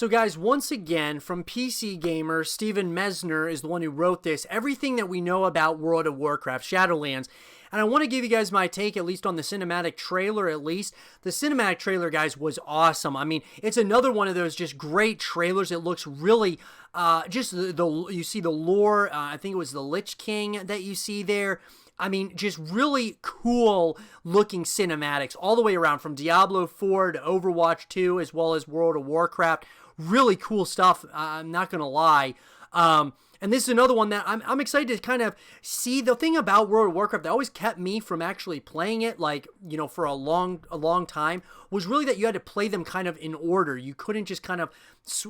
So guys, once again, from PC Gamer, Steven Mesner is the one who wrote this, everything that we know about World of Warcraft Shadowlands. And I want to give you guys my take, at least on the cinematic trailer, at least. The cinematic trailer, guys, was awesome. I mean, it's another one of those just great trailers. It looks really, you see the lore, I think it was the Lich King that you see there. I mean, just really cool looking cinematics all the way around, from Diablo 4 to Overwatch 2, as well as World of Warcraft. Really cool stuff, I'm not going to lie. And this is another one that I'm excited to kind of see. The thing about World of Warcraft that always kept me from actually playing it, like, you know, for a long time, was really that you had to play them kind of in order. You couldn't just kind of,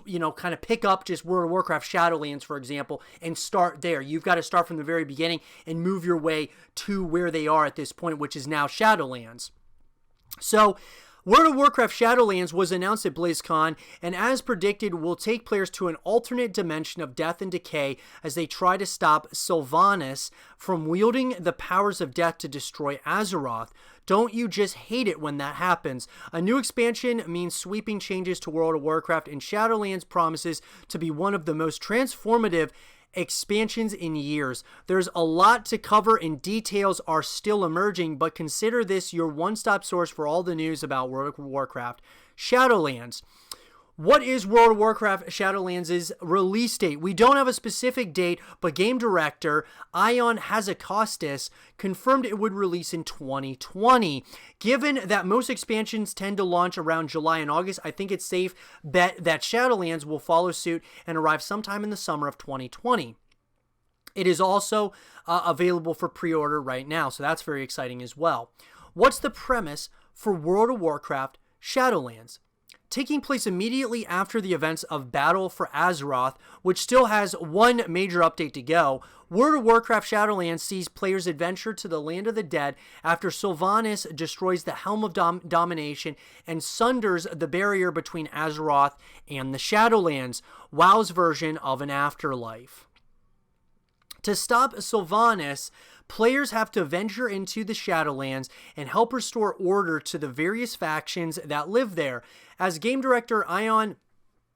you know, kind of pick up just World of Warcraft Shadowlands, for example, and start there. You've got to start from the very beginning and move your way to where they are at this point, which is now Shadowlands. So World of Warcraft Shadowlands was announced at BlizzCon, and as predicted, will take players to an alternate dimension of death and decay as they try to stop Sylvanas from wielding the powers of death to destroy Azeroth. Don't you just hate it when that happens? A new expansion means sweeping changes to World of Warcraft, and Shadowlands promises to be one of the most transformative expansions in years. There's a lot to cover and details are still emerging, but consider this your one-stop source for all the news about World of Warcraft Shadowlands. What is World of Warcraft Shadowlands' release date? We don't have a specific date, but game director Ion Hazakostas confirmed it would release in 2020. Given that most expansions tend to launch around July and August, I think it's safe bet that Shadowlands will follow suit and arrive sometime in the summer of 2020. It is also available for pre-order right now, so that's very exciting as well. What's the premise for World of Warcraft Shadowlands? Taking place immediately after the events of Battle for Azeroth, which still has one major update to go, World of Warcraft Shadowlands sees players adventure to the land of the dead after Sylvanas destroys the Helm of Domination and sunders the barrier between Azeroth and the Shadowlands, WoW's version of an afterlife. To stop Sylvanas, players have to venture into the Shadowlands and help restore order to the various factions that live there. As game director Ion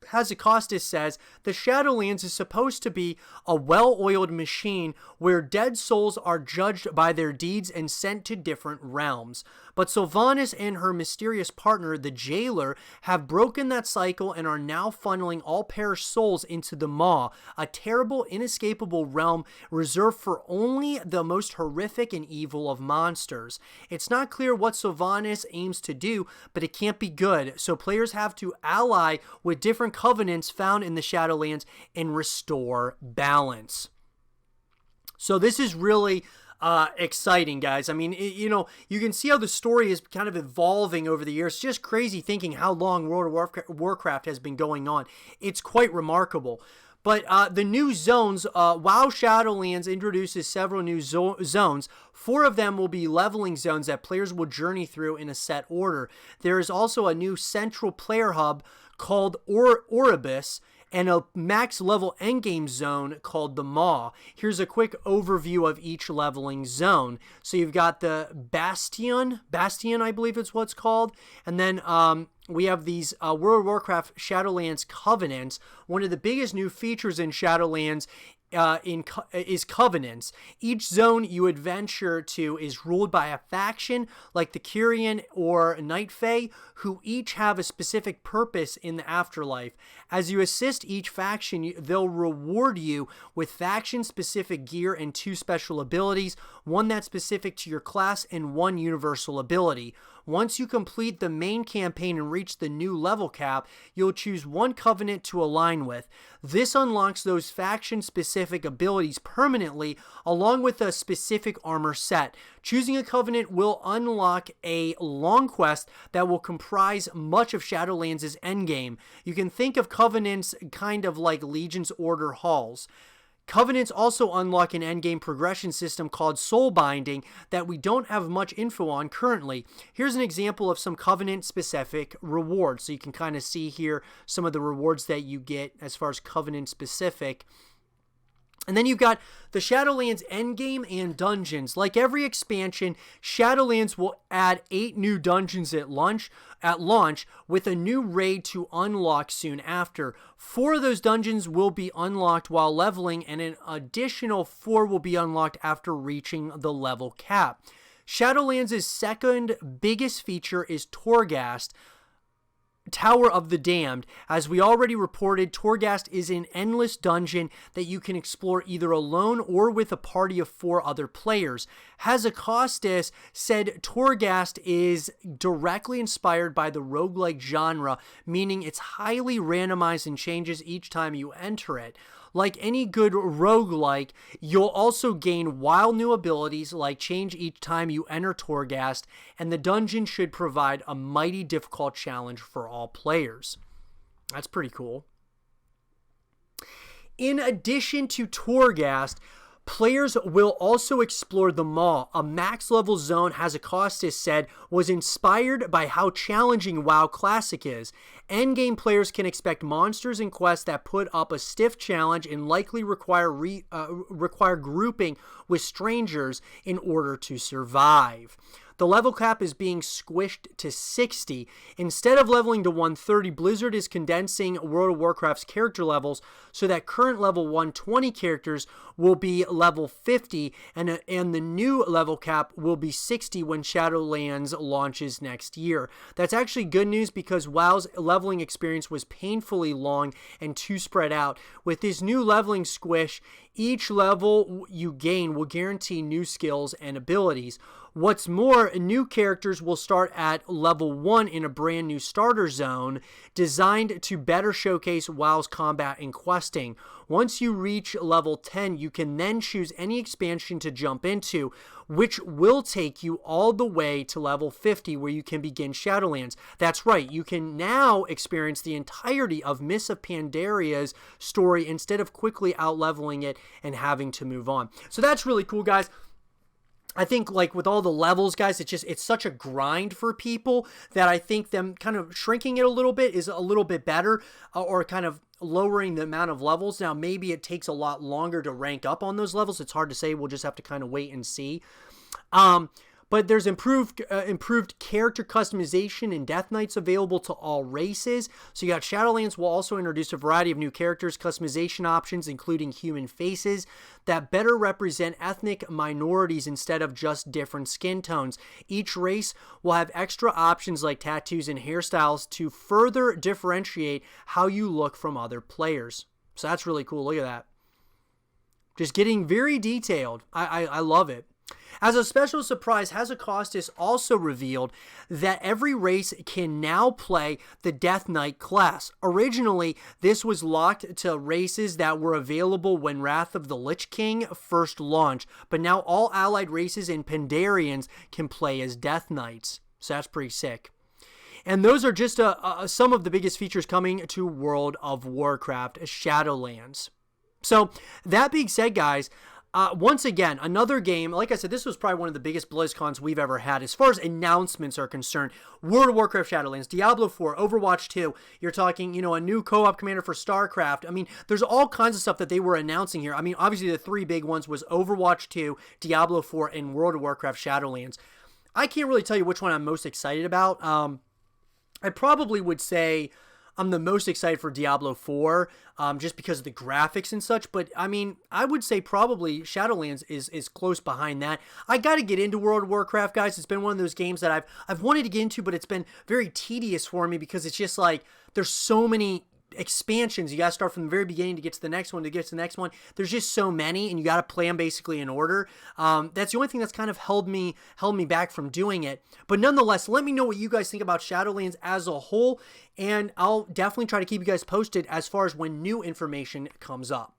Hazakostas says, the Shadowlands is supposed to be a well-oiled machine where dead souls are judged by their deeds and sent to different realms. But Sylvanas and her mysterious partner, the Jailer, have broken that cycle and are now funneling all perished souls into the Maw, a terrible, inescapable realm reserved for only the most horrific and evil of monsters. It's not clear what Sylvanas aims to do, but it can't be good, so players have to ally with different covenants found in the Shadowlands and restore balance. So this is really exciting, guys. I mean, you know, you can see how the story is kind of evolving over the years. It's just crazy thinking how long World of Warcraft has been going on. It's quite remarkable. But the new zones, WoW Shadowlands introduces several new zones. 4 of them will be leveling zones that players will journey through in a set order. There is also a new central player hub called Oribus, and a max level endgame zone called the Maw. Here's a quick overview of each leveling zone. So you've got the Bastion, I believe it's what's called, and then we have these World of Warcraft Shadowlands Covenants. One of the biggest new features in Shadowlands is Covenants. Each zone you adventure to is ruled by a faction like the Kyrian or Night Fae, who each have a specific purpose in the afterlife. As you assist each faction, they'll reward you with faction-specific gear and 2 special abilities, one that's specific to your class and 1 universal ability. Once you complete the main campaign and reach the new level cap, you'll choose 1 covenant to align with. This unlocks those faction-specific abilities permanently, along with a specific armor set. Choosing a covenant will unlock a long quest that will comprise much of Shadowlands' endgame. You can think of covenants kind of like Legion's Order halls. Covenants also unlock an endgame progression system called Soul Binding that we don't have much info on currently. Here's an example of some Covenant-specific rewards. So you can kind of see here some of the rewards that you get as far as Covenant-specific. And then you've got the Shadowlands Endgame and Dungeons. Like every expansion, Shadowlands will add 8 new dungeons at launch, with a new raid to unlock soon after. 4 of those dungeons will be unlocked while leveling, and an additional 4 will be unlocked after reaching the level cap. Shadowlands' second biggest feature is Torghast, Tower of the Damned. As we already reported, Torghast is an endless dungeon that you can explore either alone or with a party of 4 other players. Hazakostas said Torghast is directly inspired by the roguelike genre, meaning it's highly randomized and changes each time you enter it. Like any good roguelike, you'll also gain wild new abilities like change each time you enter Torghast, and the dungeon should provide a mighty difficult challenge for all players. That's pretty cool. In addition to Torghast, players will also explore the Maw, a max-level zone Hazakostas said was inspired by how challenging WoW Classic is. Endgame players can expect monsters and quests that put up a stiff challenge and likely require grouping with strangers in order to survive. The level cap is being squished to 60. Instead of leveling to 130, Blizzard is condensing World of Warcraft's character levels so that current level 120 characters will be level 50, and the new level cap will be 60 when Shadowlands launches next year. That's actually good news because WoW's leveling experience was painfully long and too spread out. With this new leveling squish, each level you gain will guarantee new skills and abilities. What's more, new characters will start at level 1 in a brand new starter zone designed to better showcase WoW's combat and questing. Once you reach level 10, you can then choose any expansion to jump into, which will take you all the way to level 50 where you can begin Shadowlands. That's right, you can now experience the entirety of Mists of Pandaria's story instead of quickly out-leveling it and having to move on. So that's really cool, guys. I think like with all the levels, guys, it's such a grind for people that I think them kind of shrinking it a little bit is a little bit better, or kind of lowering the amount of levels. Now, maybe it takes a lot longer to rank up on those levels. It's hard to say. We'll just have to kind of wait and see. But there's improved character customization and Death Knights available to all races. So you got Shadowlands will also introduce a variety of new characters, customization options, including human faces that better represent ethnic minorities instead of just different skin tones. Each race will have extra options like tattoos and hairstyles to further differentiate how you look from other players. So that's really cool. Look at that. Just getting very detailed. I love it. As a special surprise, Hazakostas also revealed that every race can now play the Death Knight class. Originally, this was locked to races that were available when Wrath of the Lich King first launched, but now all allied races and Pandarians can play as Death Knights. So that's pretty sick. And those are just some of the biggest features coming to World of Warcraft Shadowlands. So that being said, guys, once again, another game. Like I said, this was probably one of the biggest BlizzCons we've ever had as far as announcements are concerned. World of Warcraft Shadowlands, Diablo 4, Overwatch 2. You're talking, a new co-op commander for StarCraft. I mean, there's all kinds of stuff that they were announcing here. I mean, obviously the 3 big ones was Overwatch 2, Diablo 4, and World of Warcraft Shadowlands. I can't really tell you which one I'm most excited about. I probably would say I'm the most excited for Diablo 4, just because of the graphics and such. But, I mean, I would say probably Shadowlands is close behind that. I got to get into World of Warcraft, guys. It's been one of those games that I've wanted to get into, but it's been very tedious for me because it's just like there's so many expansions. You got to start from the very beginning to get to the next one, to get to the next one. There's just so many, and you got to play them basically in order. That's the only thing that's kind of held me back from doing it. But nonetheless, let me know what you guys think about Shadowlands as a whole, and I'll definitely try to keep you guys posted as far as when new information comes up.